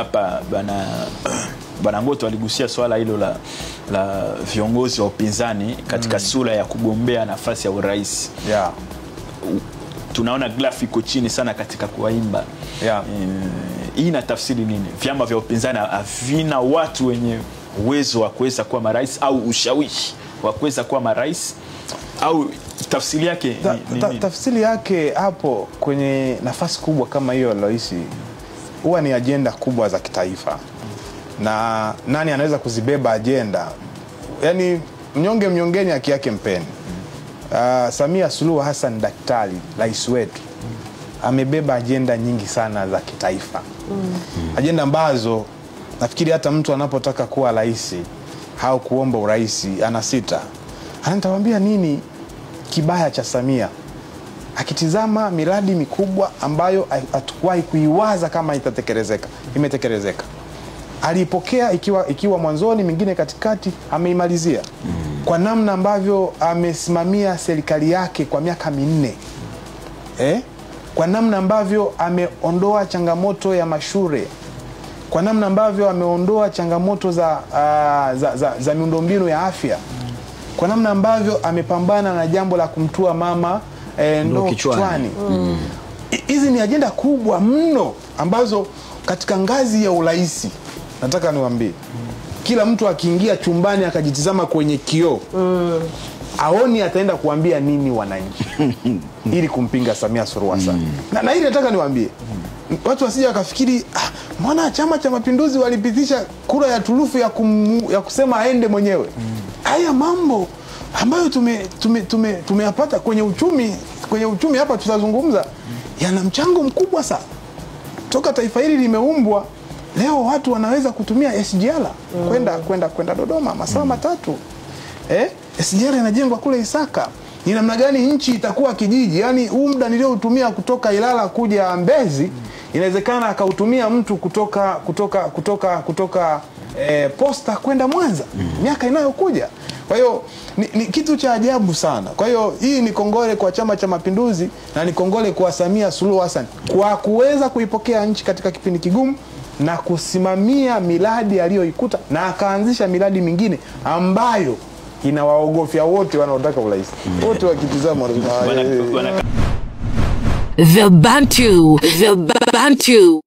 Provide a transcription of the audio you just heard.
hapa bana Ngoto aligusia swala hilo la viongozi wa upinzani katika sura ya kugombea nafasi ya urais. Yeah. Tunaona grafiko chini sana katika kuwaimba. Yeah. Hii ina tafsiri nini? Vyama vya upinzani havina watu wenye uwezo wa kuweza kuwa marais au ushawishi wa kuweza kuwa marais, au tafsiri yake ni tafsiri yake hapo kwenye nafasi kubwa kama hiyo rais huwa ni agenda kubwa za kitaifa. Na nani anaweza kuzibeba agenda? Yaani mnyongeni haki yake mpeni. Samia Suluhu Hassan daktari rais wetu amebeba agenda nyingi sana za kitaifa. Agenda ambazo nafikiri hata mtu anapotaka kuwa rais au kuomba urais anasita. Anatawaambia nini kibaya cha Samia? Akitizama miradi mikubwa ambayo hatukuwahi kuiwaza kama itatekelezeka, imetekelezeka. Alipokea ikiwa mwanzoni, mingine katikati, ameimalizia. Kwa namna ambavyo amesimamia serikali yake kwa miaka 4. Kwa namna ambavyo ameondoa changamoto ya mashule, kwa namna ambavyo ameondoa changamoto za miundombinu ya afya, kwa namna ambavyo amepambana na jambo la kumtua mama ndoo kichwani. Hizi ni agenda kubwa mno ambazo katika ngazi ya urais, nataka niwaambie, kila mtu akiingia chumbani akajitizama kwenye kioo, aoni ataenda kuambia nini wananchi ili kumpinga Samia Suluhu Hassan. Na hili nataka niwaambie, watu wasije wakafikiri mbona Chama cha Mapinduzi walipitisha kura ya turufu ya kusema aende mwenyewe. Haya mambo ambayo tumeyapata kwenye uchumi hapa tutazungumza, yana mchango mkubwa sana. Toka taifa hili limeumbwa, leo watu wanaweza kutumia SGR kwenda Dodoma masaa 3. SGR inajengwa kule Isaka. Ni namna gani nchi itakuwa kijiji? Yaani huu muda niliotumia kutoka Ilala kuja Mbezi, inawezekana akautumia mtu kutoka Posta kwenda Mwanza miaka inayokuja. Kwa hiyo ni kitu cha ajabu sana. Kwa hiyo hii ni kongole kwa Chama cha Mapinduzi na ni kongole kwa Samia Suluhu Hassan kwa kuweza kuipokea nchi katika kipindi kigumu na kusimamia miradi aliyoikuta, na akaanzisha miradi mingine ambayo inawaogofya wote wanaotaka urais. Wote wakitizama The Bantu